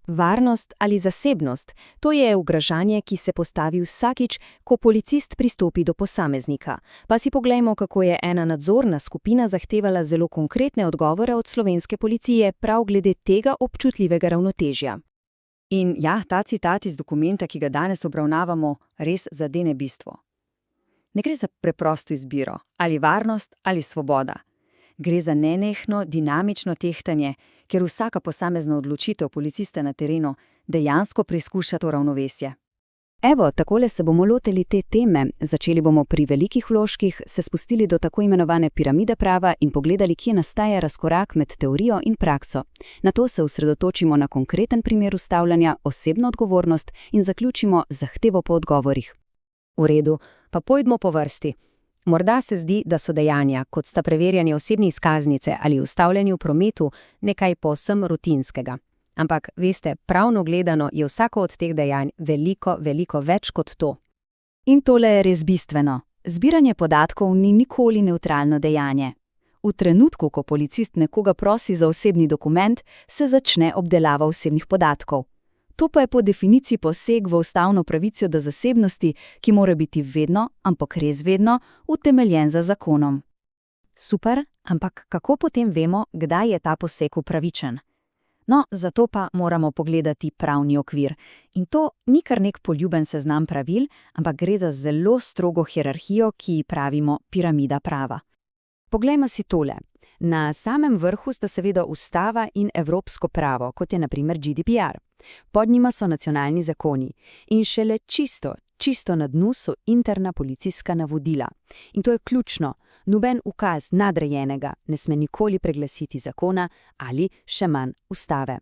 Varnost ali zasebnost, to je vprašanje, ki se postavi vsakič, ko policist pristopi do posameznika. Pa si poglejmo, kako je ena nadzorna skupina zahtevala zelo konkretne odgovore od slovenske policije prav glede tega občutljivega ravnotežja. In ja, ta citat iz dokumenta, ki ga danes obravnavamo, res zadene bistvo. Ne gre za preprosto izbiro, ali varnost ali svoboda. Gre za nenehno, dinamično tehtanje, ker vsaka posamezna odločitev policista na terenu dejansko preizkuša to ravnovesje. Evo, takole se bomo lotili te teme. Začeli bomo pri velikih vložkih, se spustili do tako imenovane piramide prava in pogledali, kje nastaja razkorak med teorijo in prakso. Nato se osredotočimo na konkreten primer ustavljanja, osebno odgovornost in zaključimo zahtevo po odgovorih. V redu, pa pojdimo po vrsti. Morda se zdi, da so dejanja, kot sta preverjanje osebne izkaznice ali ustavljanje v prometu, nekaj povsem rutinskega. Ampak, veste, pravno gledano je vsako od teh dejanj veliko več kot to. In tole je res bistveno. Zbiranje podatkov ni nikoli nevtralno dejanje. V trenutku, ko policist nekoga prosi za osebni dokument, se začne obdelava osebnih podatkov. To pa je po definiciji poseg v ustavno pravico do zasebnosti, ki mora biti vedno, ampak res vedno, utemeljen za zakonom. Super, ampak kako potem vemo, kdaj je ta poseg upravičen? No, zato pa moramo pogledati pravni okvir. In to ni kar nek poljuben seznam pravil, ampak gre za zelo strogo hierarhijo, ki ji pravimo piramida prava. Poglejmo si tole. Na samem vrhu sta seveda ustava in evropsko pravo, kot je na primer GDPR. Pod njima so nacionalni zakoni. In šele čisto na dnu so interna policijska navodila. In to je ključno. Noben ukaz nadrejenega ne sme nikoli preglasiti zakona ali, še manj, ustave.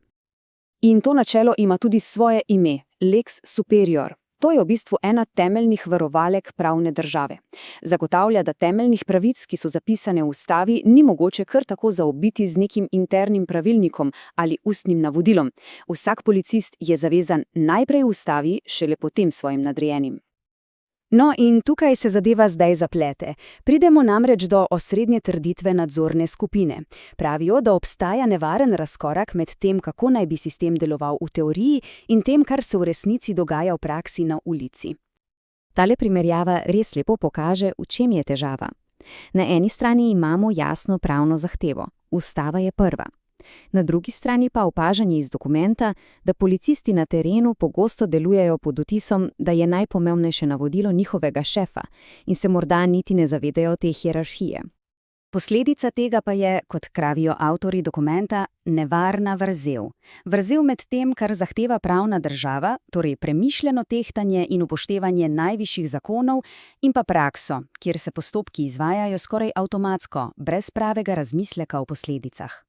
In to načelo ima tudi svoje ime, lex superior. To je v bistvu ena temeljnih varovalk pravne države. Zagotavlja, da temeljnih pravic, ki so zapisane v ustavi, ni mogoče kar tako zaobiti z nekim internim pravilnikom ali ustnim navodilom. Vsak policist je zavezan najprej ustavi, šele potem svojim nadrejenim. No, in tukaj se zadeva zdaj zaplete. Pridemo namreč do osrednje trditve nadzorne skupine. Pravijo, da obstaja nevaren razkorak med tem, kako naj bi sistem deloval v teoriji in tem, kar se v resnici dogaja v praksi na ulici. Tale primerjava res lepo pokaže, v čem je težava. Na eni strani imamo jasno pravno zahtevo. Ustava je prva. Na drugi strani pa opažanje iz dokumenta, da policisti na terenu pogosto delujejo pod vtisom, da je najpomembnejše navodilo njihovega šefa in se morda niti ne zavedajo te hierarhije. Posledica tega pa je, kot pravijo avtorji dokumenta, nevarna vrzel. Vrzel med tem, kar zahteva pravna država, torej premišljeno tehtanje in upoštevanje najvišjih zakonov, in pa prakso, kjer se postopki izvajajo skoraj avtomatsko, brez pravega razmisleka o posledicah.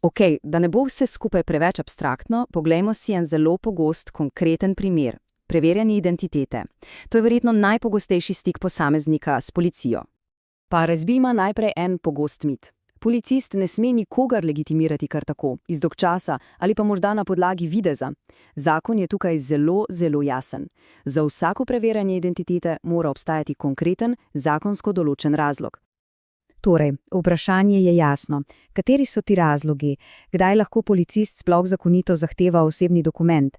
Ok, da ne bo vse skupaj preveč abstraktno, poglejmo si en zelo pogost, konkreten primer. Preverjanje identitete. To je verjetno najpogostejši stik posameznika s policijo. Pa razbijmo najprej en pogost mit. Policist ne sme nikogar legitimirati kar tako, iz dolgčasa ali pa morda na podlagi videza. Zakon je tukaj zelo jasen. Za vsako preverjanje identitete mora obstajati konkreten, zakonsko določen razlog. Torej, vprašanje je jasno. Kateri so ti razlogi? Kdaj lahko policist sploh zakonito zahteva osebni dokument?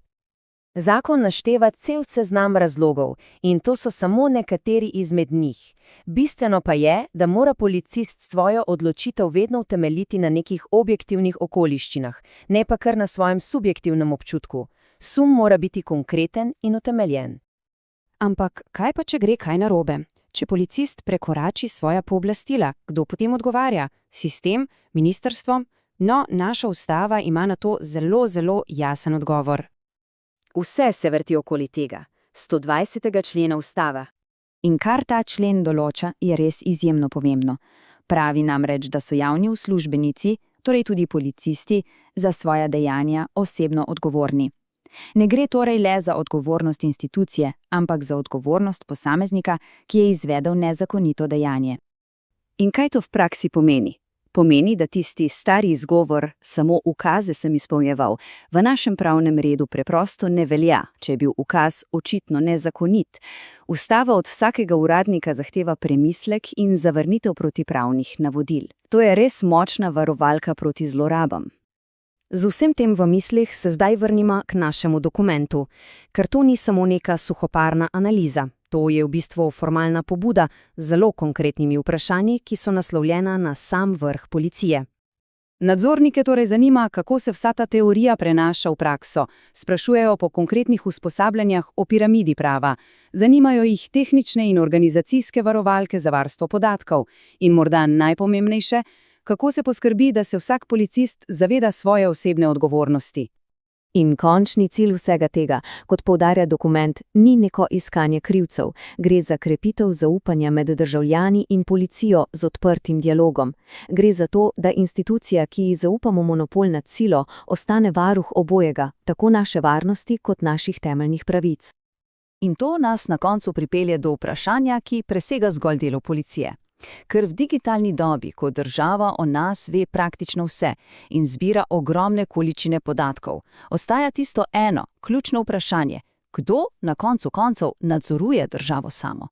Zakon našteva cel seznam razlogov in to so samo nekateri izmed njih. Bistveno pa je, da mora policist svojo odločitev vedno utemeljiti na nekih objektivnih okoliščinah, ne pa kar na svojem subjektivnem občutku. Sum mora biti konkreten in utemeljen. Ampak kaj pa, če gre kaj narobe? Če policist prekorači svoja pooblastila, kdo potem odgovarja? Sistem? Ministrstvo? No, naša ustava ima na to zelo jasen odgovor. Vse se vrti okoli tega. 120. člena ustava. In kar ta člen določa, je res izjemno pomembno. Pravi namreč, da so javni uslužbenici, torej tudi policisti, za svoja dejanja osebno odgovorni. Ne gre torej le za odgovornost institucije, ampak za odgovornost posameznika, ki je izvedel nezakonito dejanje. In kaj to v praksi pomeni? Pomeni, da tisti stari izgovor, samo ukaze sem izpolnjeval, v našem pravnem redu preprosto ne velja, če je bil ukaz očitno nezakonit. Ustava od vsakega uradnika zahteva premislek in zavrnitev protipravnih navodil. To je res močna varovalka proti zlorabam. Z vsem tem v mislih se zdaj vrnimo k našemu dokumentu, ker to ni samo neka suhoparna analiza. To je v bistvu formalna pobuda z zelo konkretnimi vprašanji, ki so naslovljena na sam vrh policije. Nadzornike torej zanima, kako se vsa ta teorija prenaša v prakso. Sprašujejo po konkretnih usposabljanjah o piramidi prava. Zanimajo jih tehnične in organizacijske varovalke za varstvo podatkov. In morda najpomembnejše, kako se poskrbi, da se vsak policist zaveda svoje osebne odgovornosti. In končni cilj vsega tega, kot poudarja dokument, ni neko iskanje krivcev. Gre za krepitev zaupanja med državljani in policijo z odprtim dialogom. Gre za to, da institucija, ki ji zaupamo monopol nad silo, ostane varuh obojega, tako naše varnosti kot naših temeljnih pravic. In to nas na koncu pripelje do vprašanja, ki presega zgolj delo policije. Ker v digitalni dobi, ko država o nas ve praktično vse in zbira ogromne količine podatkov, ostaja tisto eno, ključno vprašanje: kdo na koncu koncev nadzoruje državo samo?